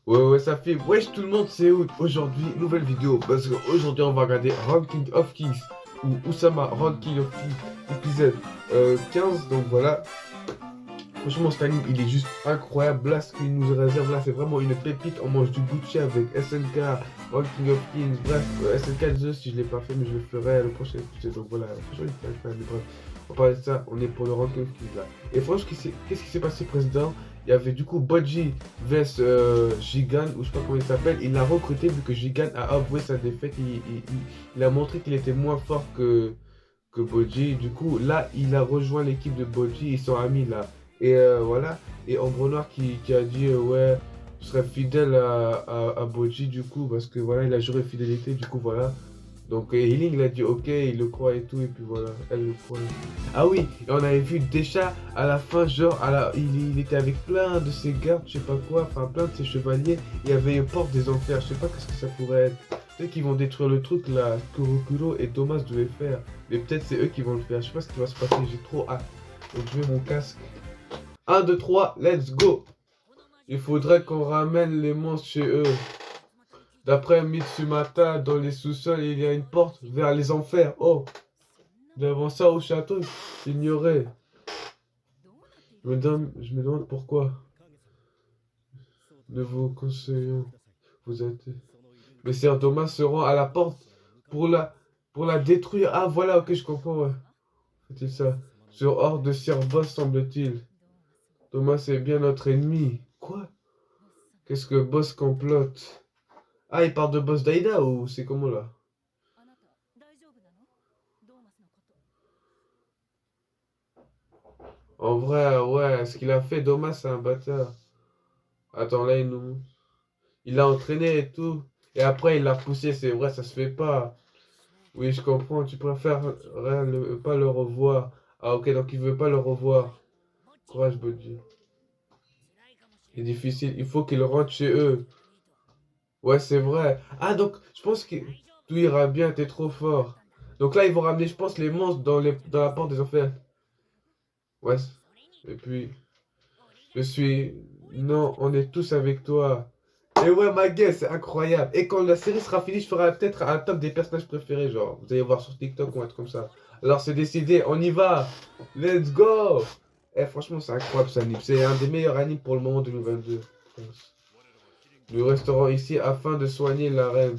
Ouais, ça fait. Wesh, tout le monde, c'est où aujourd'hui? Nouvelle vidéo. Parce qu'aujourd'hui, on va regarder Ranking of Kings ou Oussama Ranking of Kings épisode 15. Donc voilà. Franchement, cet anime, il est juste incroyable. Là, ce qu'il nous réserve là, c'est vraiment une pépite. On mange du Gucci avec SNK, Ranking of Kings. Bref, SNK 2, si je l'ai pas fait, mais je le ferai le prochain épisode. Donc voilà, franchement, il est incroyable. Mais bref, on parle de ça. On est pour le Ranking of Kings là. Et franchement, qu'est-ce qui s'est passé, président? Il y avait du coup Bodji vs Gigan, ou je sais pas comment il s'appelle. Il l'a recruté vu que Gigan a avoué sa défaite. Il a montré qu'il était moins fort que Bodji. Du coup, là, il a rejoint l'équipe de Bodji. Ils sont amis là. Et voilà. Et Ombre Noir qui a dit ouais, je serais fidèle à Bodji du coup, parce que voilà, il a juré fidélité. Du coup, voilà. Donc Healing, il a dit ok, il le croit et tout. Et puis voilà, elle le croit. Ah oui, et on avait vu Desha à la fin, genre, il était avec plein de ses gardes, je sais pas quoi, enfin plein de ses chevaliers. Il y avait une porte des enfers, je sais pas qu'est-ce que ça pourrait être. Peut-être qu'ils vont détruire le truc là, que Kurokuro et Thomas devaient faire. Mais peut-être c'est eux qui vont le faire, je sais pas ce qui va se passer, j'ai trop hâte. Donc je mets mon casque. Un 2 3 let's go! Il faudrait qu'on ramène les monstres chez eux. D'après Mitsumata, dans les sous-sols, il y a une porte vers les enfers. Oh, devant ça au château, j'ignorais. Je me demande pourquoi. Nous vous conseillons, vous êtes. Mais Sir Thomas se rend à la porte pour la détruire. Ah voilà, ok, je comprends, ouais. Fait-il ça? Sur ordre de Sir Boss, semble-t-il. Thomas est bien notre ennemi. Quoi? Qu'est-ce que Boss complote? Ah, il parle de Boss Daida ou c'est comment là? En vrai, ouais, ce qu'il a fait, Thomas, c'est un bâtard. Attends, là, il l'a entraîné et tout. Et après, il l'a poussé, c'est vrai, ça se fait pas. Oui, je comprends, tu préfères pas le revoir. Ah, ok, donc il veut pas le revoir. Courage, Bodji. C'est difficile, il faut qu'il rentre chez eux. Ouais, c'est vrai. Ah, donc, je pense que tout ira bien, t'es trop fort. Donc là, ils vont ramener, je pense, les monstres dans la porte des enfers. Ouais. Et puis, je suis... Non, on est tous avec toi. Et ouais, ma gueule, c'est incroyable. Et quand la série sera finie, je ferai peut-être un top des personnages préférés, genre. Vous allez voir sur TikTok ou un truc comme ça. Alors, c'est décidé, on y va. Let's go. Eh, franchement, c'est incroyable, ce anime. C'est un des meilleurs animes pour le moment 2022, je pense. Nous resterons ici afin de soigner la reine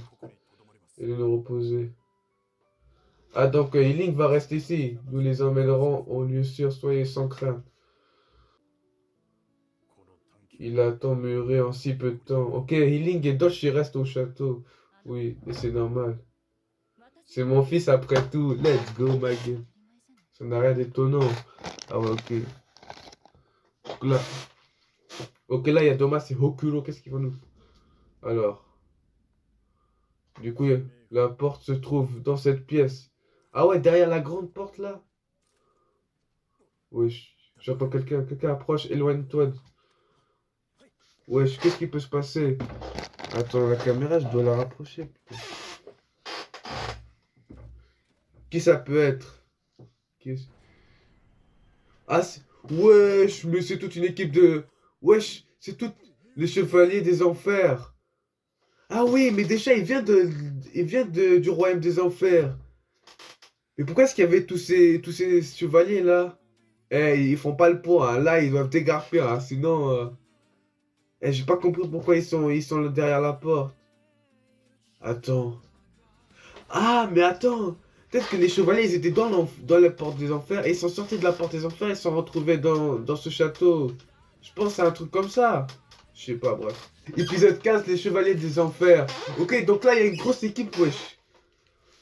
et de nous reposer. Ah, donc, Link va rester ici. Nous les emmènerons au lieu sûr, soyez sans crainte. Il a tant muré en si peu de temps. Ok, Healing et Dodge, ils restent au château. Oui, et c'est normal. C'est mon fils après tout. Let's go, ma gueule. Ça n'a rien d'étonnant. Ah ouais, ok. Donc là, ok, là, il y a Thomas et Hokuro. Qu'est-ce qu'ils vont nous... Alors, du coup, la porte se trouve dans cette pièce. Ah ouais, derrière la grande porte, là. Oui, j'entends quelqu'un. Quelqu'un approche. Éloigne-toi. Wesh, qu'est-ce qui peut se passer? Attends, la caméra, je dois la rapprocher. Qui ça peut être? Qui Ah, wesh, mais c'est toute une équipe de... Wesh, c'est tous les chevaliers des enfers. Ah oui, mais déjà, du royaume des enfers. Mais pourquoi est-ce qu'il y avait tous ces chevaliers là? Eh, ils font pas le poids, hein. Là, ils doivent dégarpir, hein. Sinon... Eh, j'ai pas compris pourquoi ils sont là derrière la porte. Attends. Ah, mais attends. Peut-être que les chevaliers, ils étaient dans la porte des enfers et ils sont sortis de la porte des enfers et ils se sont retrouvés dans ce château. Je pense à un truc comme ça. Je sais pas, bref. Épisode 15, les chevaliers des enfers. Ok, donc là, il y a une grosse équipe, wesh.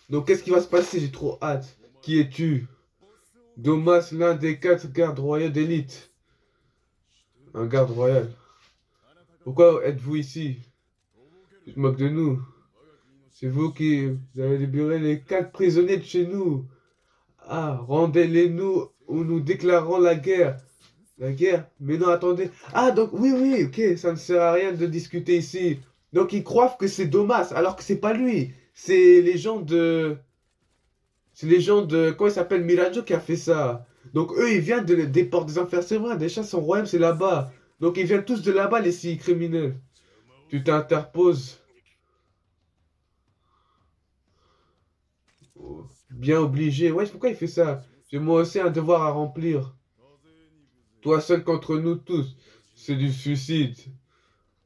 Donc, qu'est-ce qui va se passer? J'ai trop hâte. Qui es-tu? Domas, l'un des 4 gardes royaux d'élite. Un garde royal. Pourquoi êtes-vous ici? Tu te moques de nous. C'est vous qui avez libéré les 4 prisonniers de chez nous. Ah, rendez-les nous ou nous déclarons la guerre. La guerre? Mais non, attendez. Ah, donc, oui, oui, ok, ça ne sert à rien de discuter ici. Donc, ils croient que c'est Domas, alors que c'est pas lui. C'est les gens de... C'est les gens de... Comment il s'appelle? Mirajo qui a fait ça. Donc, eux, ils viennent des portes des enfers, c'est vrai. Déjà, son royaume, c'est là-bas. Donc, ils viennent tous de là-bas, les 6 criminels. Tu t'interposes. Oh, bien obligé. Ouais, pourquoi il fait ça? J'ai moi aussi un devoir à remplir. Toi seul contre nous tous. C'est du suicide.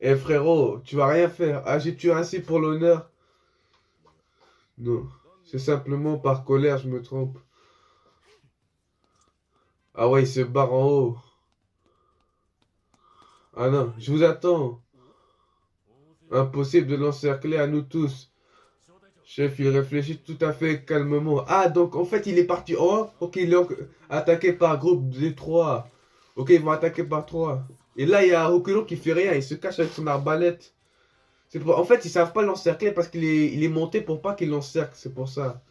Eh frérot, tu vas rien faire. Agis-tu ainsi pour l'honneur? Non. C'est simplement par colère, je me trompe. Ah ouais, il se barre en haut. Ah non, je vous attends. Impossible de l'encercler à nous tous. Chef, il réfléchit tout à fait calmement. Ah, donc en fait, il est parti en haut. Ok, il est attaqué par groupe de 3. Ok, ils vont attaquer par 3. Et là, il y a Hokulo qui fait rien. Il se cache avec son arbalète. En fait, ils savent pas l'encercler parce qu'il est monté pour pas qu'il l'encercle. C'est pour ça.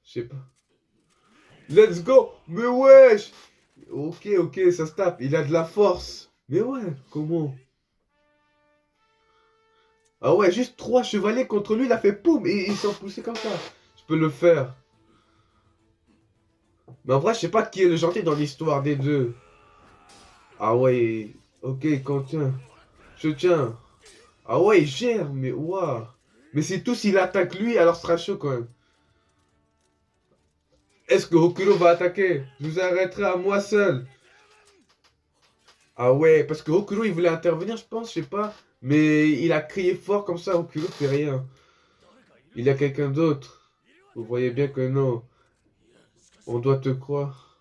Je sais pas. Let's go! Mais wesh! Ok, ok, ça se tape. Il a de la force. Mais ouais, comment? Ah ouais, juste 3 chevaliers contre lui, il a fait poum! Et ils sont poussés comme ça. Je peux le faire. Mais en vrai, je sais pas qui est le gentil dans l'histoire des deux. Ah ouais, ok, Quentin. Je tiens. Ah ouais, il gère, mais waouh. Mais si tous il attaque lui, alors ce sera chaud quand même. Est-ce que Hokulo va attaquer? Je vous arrêterai à moi seul. Ah ouais, parce que Hokulo il voulait intervenir, je pense, je sais pas. Mais il a crié fort comme ça, Hokulo fait rien. Il y a quelqu'un d'autre. Vous voyez bien que non. On doit te croire.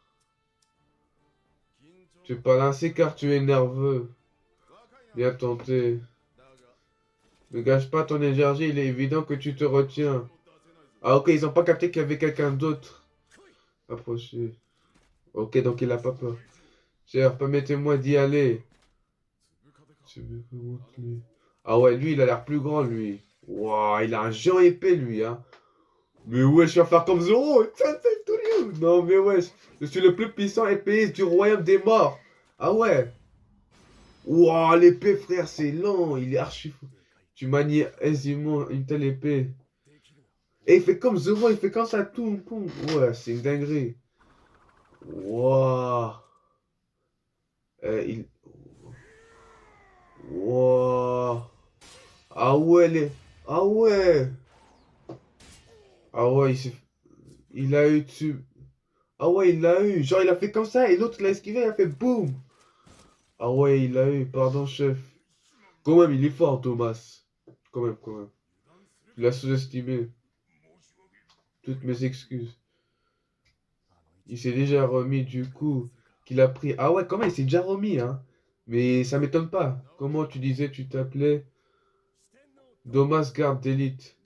Tu parles ainsi car tu es nerveux. Bien tenté. Ne gâche pas ton énergie, il est évident que tu te retiens. Ah ok, ils ont pas capté qu'il y avait quelqu'un d'autre. Approchez. Ok, donc il a pas peur. Cher, permettez-moi d'y aller. Tu veux que monte lui. Ah ouais, lui, il a l'air plus grand, lui. Waouh, il a un géant épais, lui, hein. Mais wesh, je vais faire comme Zoro. Non, mais wesh, je suis le plus puissant épéiste du royaume des morts. Ah ouais. Waouh, l'épée, frère, c'est lent. Il est archi fou. Tu manies aisément une telle épée. Et il fait comme Zoro, il fait comme ça, tout, poum. Ouais, c'est une dinguerie. Waouh. Il... Waouh. Ah ouais, Ah ouais. Ah ouais, il a eu dessus. Ah ouais, il l'a eu. Genre, il a fait comme ça et l'autre l'a esquivé, il a fait boum. Ah ouais, il l'a eu. Pardon, chef. Quand même, il est fort, Thomas. Quand même, quand même. Il a sous-estimé. Toutes mes excuses. Il s'est déjà remis du coup qu'il a pris. Ah ouais, quand même, il s'est déjà remis, hein. Mais ça m'étonne pas. Comment tu disais, tu t'appelais Thomas Garde d'élite.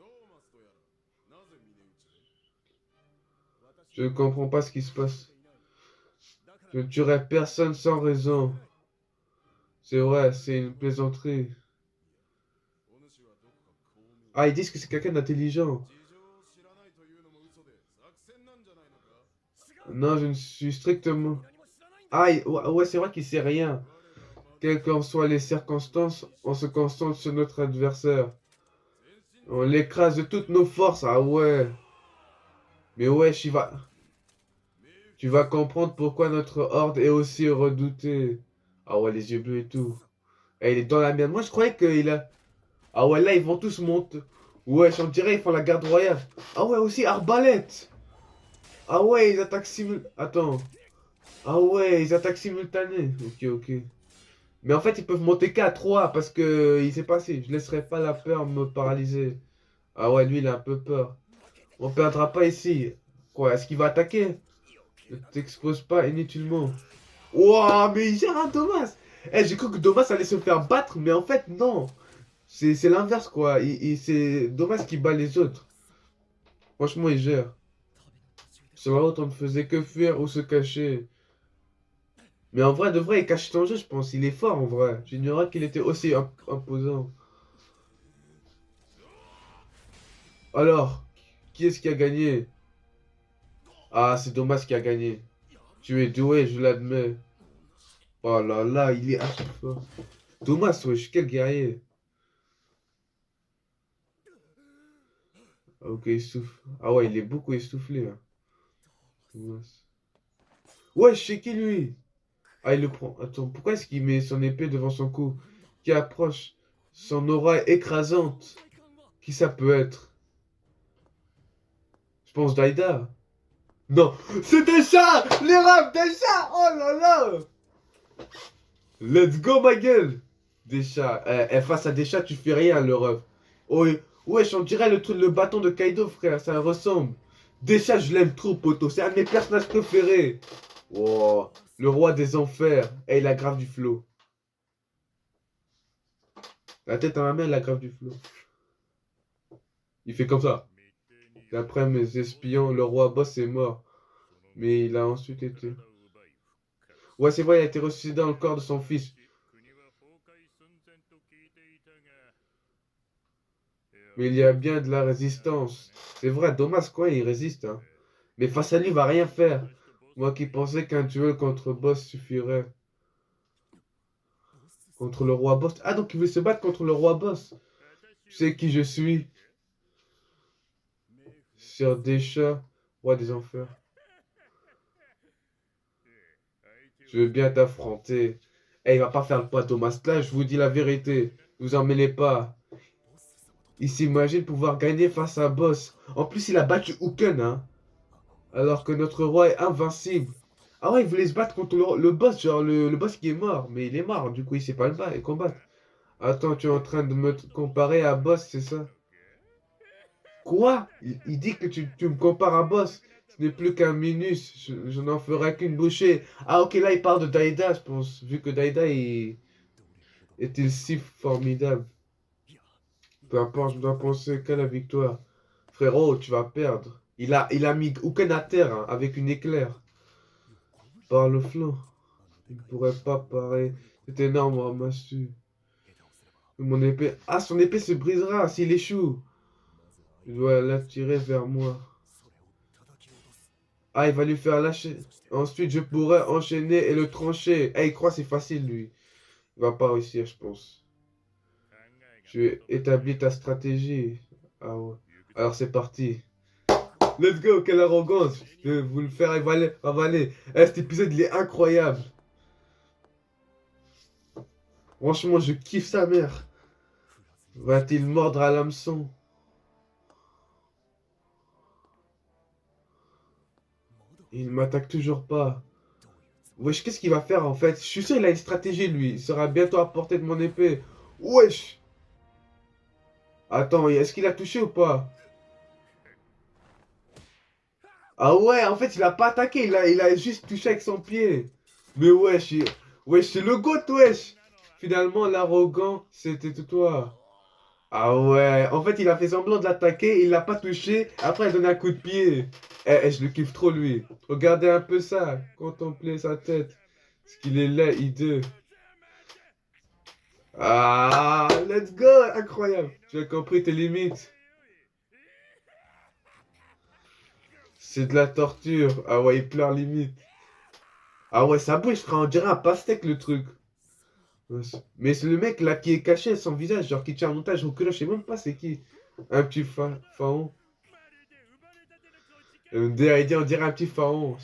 Je ne comprends pas ce qui se passe. Je ne tuerai personne sans raison. C'est vrai, c'est une plaisanterie. Ah, ils disent que c'est quelqu'un d'intelligent. Non, je ne suis strictement... Ah, ouais, ouais, c'est vrai qu'il sait rien. Quelles qu'en soient les circonstances, on se concentre sur notre adversaire. On l'écrase de toutes nos forces. Ah ouais. Mais ouais, tu vas comprendre pourquoi notre horde est aussi redoutée. Ah ouais, les yeux bleus et tout. Et il est dans la merde. Moi, je croyais qu'il a... Ah ouais, là, ils vont tous monter. Ouais, on dirait ils font la garde royale. Ah ouais, aussi arbalète. Ah ouais, ils attaquent Attends. Ah ouais, ils attaquent simultané. Ok, ok. Mais en fait, ils peuvent monter qu'à 3 parce que il s'est passé. Je laisserai pas la peur me paralyser. Ah ouais, lui, il a un peu peur. On perdra pas ici. Quoi, est-ce qu'il va attaquer? Ne t'expose pas inutilement. Ouah, mais il gère un Thomas. Eh, j'ai cru que Thomas allait se faire battre, mais en fait, non. C'est l'inverse, quoi. C'est Thomas qui bat les autres. Franchement, il gère. Sur la route, on ne faisait que fuir ou se cacher. Mais en vrai, de vrai, il cache son jeu, je pense. Il est fort, en vrai. J'ignorais qu'il était aussi imposant. Alors, qui est-ce qui a gagné? Ah, c'est Thomas qui a gagné. Tu es doué, je l'admets. Oh là là, il est archi fort. Thomas, wesh, quel guerrier. Ah, ok, il souffle. Ah ouais, il est beaucoup essoufflé, hein. Thomas. Ouais, c'est qui lui? Ah, il le prend. Attends, pourquoi est-ce qu'il met son épée devant son cou? Qui approche? Son aura est écrasante. Qui ça peut être? Je pense Daida. Non, c'est des chats! Les rêves des chats! Oh là là! Let's go, ma gueule! Des chats. Face à des chats, tu fais rien, le ref. Oh, wesh, on dirait le bâton de Kaido, frère. Ça ressemble. Des chats, je l'aime trop, poto. C'est un de mes personnages préférés. Oh, le roi des enfers. Eh, il a grave du flow. La tête à ma main, il a grave du flow. Il fait comme ça. D'après mes espions, le roi boss est mort. Mais il a ensuite été... Ouais, c'est vrai, il a été ressuscité dans le corps de son fils. Mais il y a bien de la résistance. C'est vrai, dommage quoi, il résiste. Hein. Mais face à lui, il va rien faire. Moi qui pensais qu'un duel contre boss suffirait. Contre le roi boss. Ah, donc il veut se battre contre le roi boss. Tu sais qui je suis? Sur des chats, roi des enfers. Je veux bien t'affronter. Eh, il va pas faire le poids Thomas. Là, je vous dis la vérité. Vous en mêlez pas. Il s'imagine pouvoir gagner face à un boss. En plus, il a battu Uken, hein. Alors que notre roi est invincible. Ah ouais, il voulait se battre contre le boss, genre le boss qui est mort. Mais il est mort, du coup, il sait pas le battre et combattre. Attends, tu es en train de me comparer à boss, c'est ça? Quoi? Il dit que tu me compares à boss. Ce n'est plus qu'un minus. Je n'en ferai qu'une bouchée. Ah ok, là, il parle de Daida, je pense. Vu que Daida est-il si formidable. Peu importe, je dois penser qu'à la victoire. Frérot, tu vas perdre. Il a mis aucun à terre hein, avec une éclair. Par le flanc. Il ne pourrait pas parer. C'est énorme, ramassu. Mon épée. Ah, son épée se brisera s'il échoue. Je dois l'attirer vers moi. Ah, il va lui faire lâcher. Ensuite, je pourrais enchaîner et le trancher. Eh, il croit que c'est facile, lui. Il va pas réussir, je pense. Tu établis ta stratégie. Ah ouais. Alors, c'est parti. Let's go, quelle arrogance. Je vais vous le faire avaler. Eh, cet épisode, il est incroyable. Franchement, je kiffe sa mère. Va-t-il mordre à l'hameçon? Il m'attaque toujours pas. Wesh, qu'est-ce qu'il va faire en fait? Je suis sûr qu'il a une stratégie lui. Il sera bientôt à portée de mon épée. Wesh! Attends, est-ce qu'il a touché ou pas? Ah ouais, en fait, il a pas attaqué. Il a juste touché avec son pied. Mais wesh, wesh, c'est le GOAT, wesh! Finalement, l'arrogant, c'était toi. Ah ouais, en fait, il a fait semblant de l'attaquer, il l'a pas touché, après il a donné un coup de pied. Je le kiffe trop, lui. Regardez un peu ça, contemplez sa tête. Ce qu'il est laid, hideux. Ah, let's go, incroyable. Tu as compris tes limites. C'est de la torture. Ah ouais, il pleure limite. Ah ouais, ça bouge, frère, on dirait un pastèque, le truc. Mais c'est le mec là qui est caché, son visage, genre qui tient en otage au culot, je sais même pas c'est qui. Un petit pharaon. DID, on dirait un petit pharaon.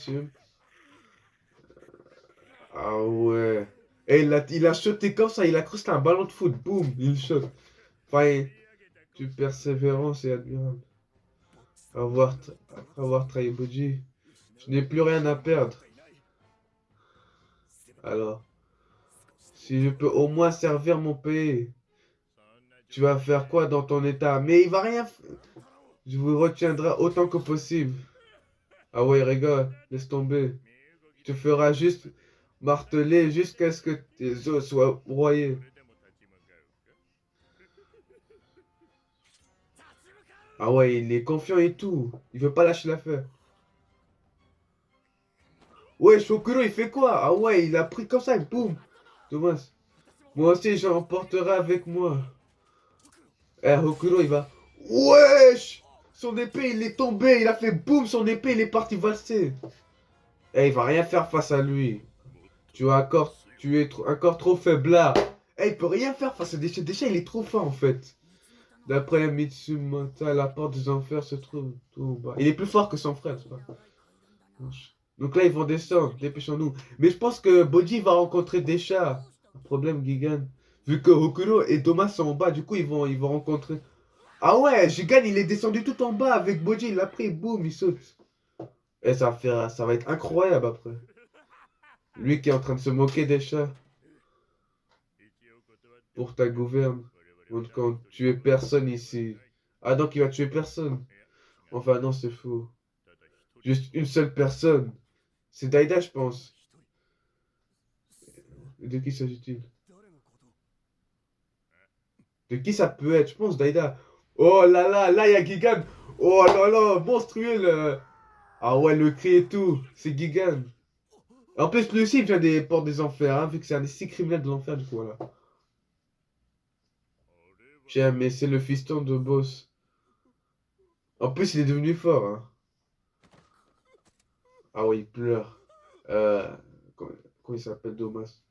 Ah ouais. Et il a sauté comme ça, il a cru que c'était un ballon de foot. Boum, il saute. Enfin, tu persévérance et admirable. Après avoir trahi Boji, je n'ai plus rien à perdre. Alors, si je peux au moins servir mon pays, tu vas faire quoi dans ton état? Mais il va rien. Je vous retiendrai autant que possible. Ah ouais, rigole, laisse tomber. Tu te feras juste marteler jusqu'à ce que tes os soient broyés. Ah ouais, il est confiant et tout. Il veut pas lâcher l'affaire. Ouais, Shokuro, il fait quoi? Ah ouais, il a pris comme ça, boum. Thomas. Moi aussi, j'en emporterai avec moi. Hokuro, il va... Wesh! Son épée, il est tombé. Il a fait boum, son épée, il est parti valser. Il va rien faire face à lui. Tu es encore trop faiblard. Il peut rien faire face à Déchet. Déchet, il est trop fort, en fait. D'après Mitsumata, la porte des enfers se trouve tout bas. Il est plus fort que son frère, c'est pas. Donc là, ils vont descendre, dépêchons-nous. Mais je pense que Boji va rencontrer des chats. Problème, Gigan. Vu que Hokuno et Thomas sont en bas, du coup, ils vont rencontrer. Ah ouais, Jigan, il est descendu tout en bas avec Boji, il l'a pris, boum, il saute. Et ça va être incroyable après. Lui qui est en train de se moquer des chats pour ta gouverne. Quand tu es personne ici. Ah donc il va tuer personne. Enfin non, c'est faux. Juste une seule personne. C'est Daida, je pense. De qui s'agit-il? De qui ça peut être? Je pense Daida. Oh là, il y a Gigan. Oh là là, monstrueux le... Ah ouais, le cri et tout. C'est Gigan. En plus, lui aussi, il vient des portes des enfers, hein, vu que c'est un des 6 criminels de l'enfer, du coup, voilà. Tiens, mais c'est le fiston de Boss. En plus, il est devenu fort, hein. Ah ouais, il pleure. Euh... Comment il s'appelle, Domas?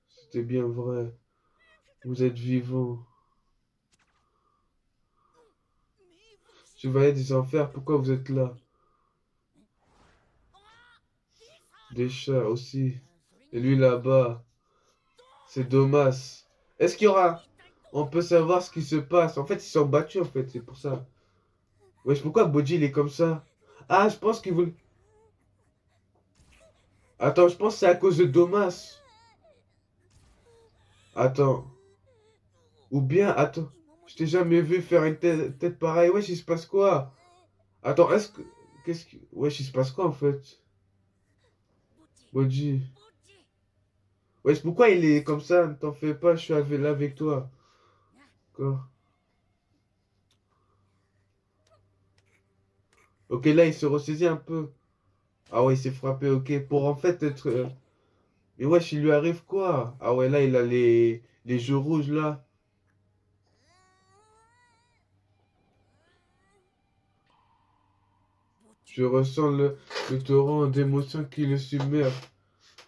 C'était bien vrai. Vous êtes vivant. Chevalier des enfers, pourquoi vous êtes là? Des chats aussi. Et lui là-bas, c'est Domas. Est-ce qu'il y aura... On peut savoir ce qui se passe. En fait, ils sont battus, en fait, c'est pour ça. Wesh, pourquoi Boji, il est comme ça? Ah, je pense qu'il veut... Attends, je pense que c'est à cause de Domas. Attends. Ou bien, attends. Je t'ai jamais vu faire une tête pareille. Wesh, il se passe quoi? Attends, est-ce que... Qu'est-ce que... Wesh, il se passe quoi, en fait? Boji. Wesh, pourquoi il est comme ça? Ne t'en fais pas, je suis là avec toi. Quoi? Ok, là, il se ressaisit un peu. Ah ouais, il s'est frappé, ok. Pour en fait être... Mais wesh, il lui arrive quoi? Ah ouais, là, il a les joues rouges, là. Je ressens le torrent d'émotions qui le submerge.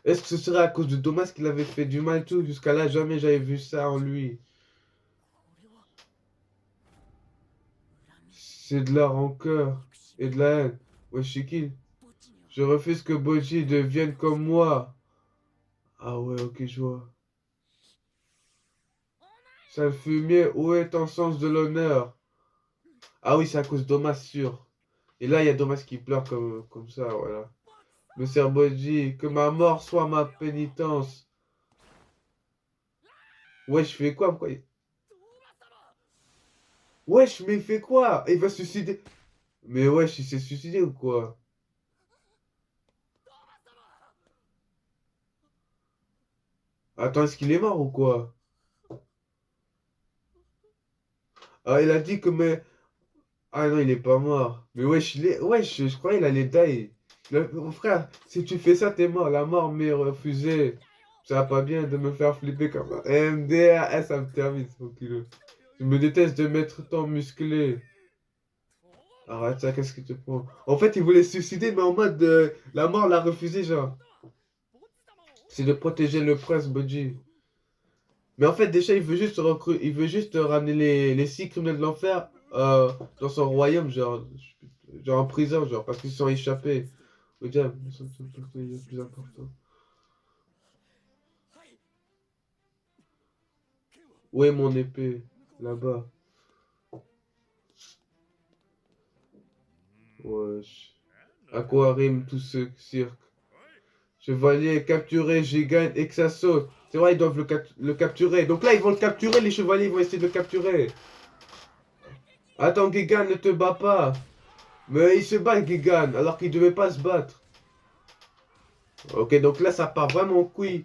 Est-ce que ce serait à cause de Thomas qu'il avait fait du mal tout? Jusqu'à là, jamais j'avais vu ça en lui. C'est de la rancœur et de la haine. Wesh, c'est qui? Je refuse que Boji devienne comme moi. Ah ouais, ok, je vois. Sale fumier, où est ton sens de l'honneur? Ah oui, c'est à cause de Thomas, sûr. Et là, il y a Thomas qui pleure comme ça, voilà. Monsieur Boji, que ma mort soit ma pénitence. Ouais, je fais quoi? Wesh, mais il fait quoi? Il va se suicider. Mais wesh, il s'est suicidé ou quoi? Attends, est-ce qu'il est mort ou quoi? Ah, il a dit que mais... Ah non, il est pas mort. Mais wesh, wesh, je croyais qu'il allait die. Mon frère, si tu fais ça, t'es mort. La mort m'est refusée. Ça va pas bien de me faire flipper comme ça. MDR, ça me termine, ce kilo. Je me déteste de mettre tant musclé. Arrête ça, qu'est-ce que tu prends? En fait, il voulait se suicider, mais en mode la mort l'a refusé, genre. C'est de protéger le prince Bodji. Mais en fait, déjà, il veut juste ramener les 6 criminels de l'enfer dans son royaume, genre en prison, genre, parce qu'ils se sont échappés. Au diable, il est plus important. Où est mon épée? Là-bas. Wesh. À quoi rime tout ce cirque? Chevalier capturé, Gigan et que ça saute. C'est vrai, ils doivent le capturer. Donc là, ils vont le capturer, les chevaliers vont essayer de le capturer. Attends, Gigan, ne te bats pas. Mais il se bat, Gigan, alors qu'il devait pas se battre. Ok, donc là, ça part vraiment en couille.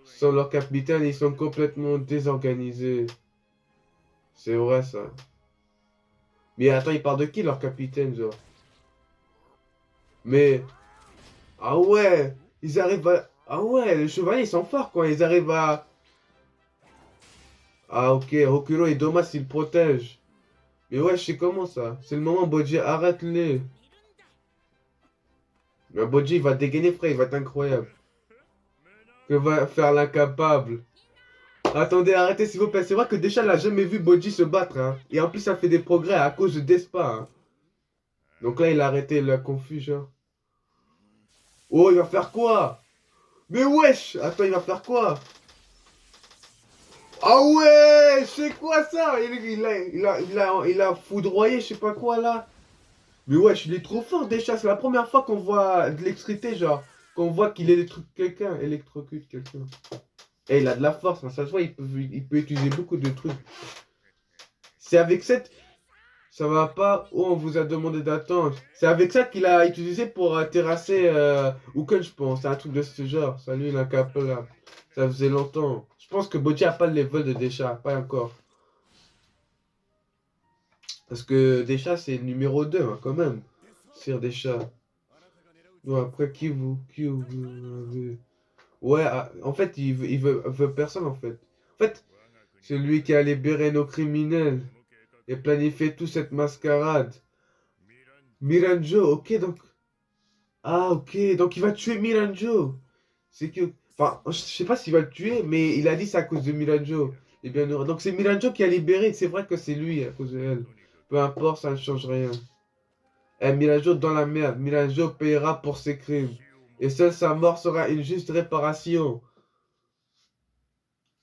Sans leur capitaine, ils sont complètement désorganisés. C'est vrai, ça. Mais attends, ils parlent de qui, leur capitaine, genre? Mais... Ah ouais, ils arrivent à... Ah ouais, les chevaliers, ils sont forts, quoi. Ils arrivent à... Ah ok, Rokulo et Domas, ils le protègent. Mais ouais, je sais comment ça. C'est le moment, Bodji, arrête-les. Mais Bodji, il va dégainer, frère, il va être incroyable. Que va faire l'incapable? Attendez, arrêtez s'il vous plaît. C'est vrai que déjà, elle n'a jamais vu Bodji se battre. Hein. Et en plus, ça fait des progrès à cause de Despa. Hein. Donc là, il a arrêté la confusion. Oh, il va faire quoi? Mais wesh! Attends, il va faire quoi? Ah ouais! C'est quoi ça? Il a foudroyé, je sais pas quoi là. Mais wesh, il est trop fort déjà. C'est la première fois qu'on voit de l'électricité, genre. Qu'on voit qu'il électrocute quelqu'un. Électrocute quelqu'un. Et il a de la force, hein, ça se voit, il peut utiliser beaucoup de trucs. C'est avec cette. Ça va pas. Oh, on vous a demandé d'attendre. C'est avec ça qu'il a utilisé pour terrasser Uken, je pense. C'est un truc de ce genre. Salut, il a un cap là. Ça faisait longtemps. Je pense que Boji a pas le level de Desha. Pas encore. Parce que Desha, c'est le numéro 2, hein, quand même. Sir Desha. Bon, après, qui vous. Ouais, en fait, il veut personne, en fait. En fait, c'est lui qui a libéré nos criminels et planifié toute cette mascarade. Miranjo, ok, donc. Ah, ok, donc il va tuer Miranjo. C'est que. Enfin, je sais pas s'il va le tuer, mais il a dit c'est à cause de Miranjo. Et bien, donc c'est Miranjo qui a libéré. C'est vrai que c'est lui à cause de elle. Peu importe, ça ne change rien. Eh, Miranjo dans la merde. Miranjo payera pour ses crimes. Et seule sa mort sera une juste réparation.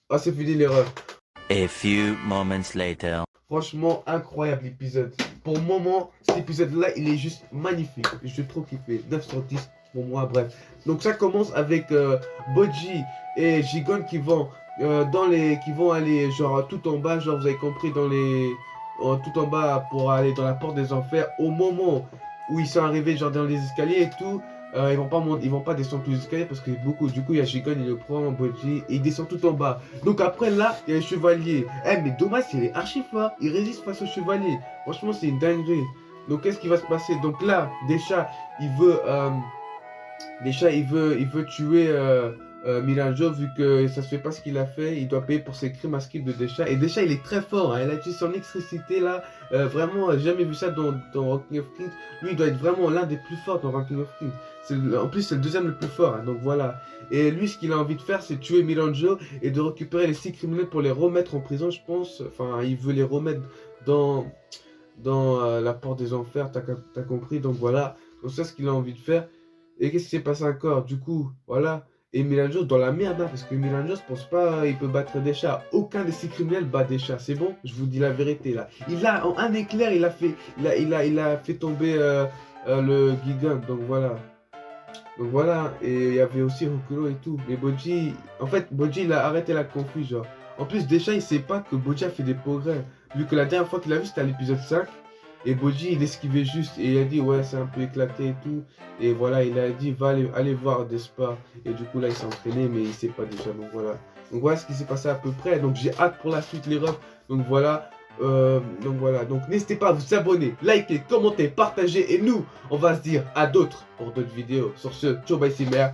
Ah, c'est fini l'erreur. A few moments later. Franchement, incroyable l'épisode. Pour le moment, cet épisode-là, il est juste magnifique. J'ai trop kiffé. 9 sur 10 pour moi, bref. Donc ça commence avec Boji et Jigon qui vont aller genre tout en bas, genre vous avez compris, tout en bas pour aller dans la porte des enfers. Au moment où ils sont arrivés genre dans les escaliers et tout, ils vont pas descendre tous les escaliers parce que beaucoup, du coup il y a Jigon, il le prend, Boji, et il descend tout en bas. Donc après là, il y a le chevalier. Eh mais dommage, il est archi fort. Il résiste face au chevalier. Franchement, c'est une dinguerie. Donc qu'est-ce qui va se passer? Donc là, Desha, il veut tuer Miranjo vu que ça se fait pas ce qu'il a fait. Il doit payer pour ses crimes à Skip de Desha. Et Desha, il est très fort, hein. Il a utilisé son électricité là. Vraiment, jamais vu ça dans Ranking of Kings. Lui, il doit être vraiment l'un des plus forts dans Ranking of Kings. En plus, c'est le deuxième le plus fort. Hein, donc voilà. Et lui, ce qu'il a envie de faire, c'est tuer Miranjo et de récupérer les 6 criminels pour les remettre en prison, je pense. Enfin, il veut les remettre dans la porte des enfers. T'as compris? Donc voilà. Donc c'est ce qu'il a envie de faire. Et qu'est-ce qui s'est passé encore? Du coup, voilà. Et Milanjo dans la merde, hein, parce que Milanjo, je pense pas il peut battre des chats. Aucun de ces criminels bat des chats, c'est bon? Je vous dis la vérité là. En un éclair, il a fait tomber le Gigan, donc voilà. Donc voilà, et il y avait aussi Rokulo et tout. Mais Boji, en fait, Boji, il a arrêté la confus, genre. En plus, déjà, il sait pas que Boji a fait des progrès. Vu que la dernière fois qu'il a vu, c'était à l'épisode 5. Et Boji, il esquivait juste. Et il a dit, ouais, c'est un peu éclaté et tout. Et voilà, il a dit, va aller voir Despa. Et du coup, là, il s'est entraîné, mais il sait pas déjà. Donc voilà. Donc voilà ce qui s'est passé à peu près. Donc j'ai hâte pour la suite, les refs. Donc voilà. Donc n'hésitez pas à vous abonner, liker, commenter, partager. Et nous, on va se dire à d'autres pour d'autres vidéos. Sur ce, ciao, bye, c'est merde.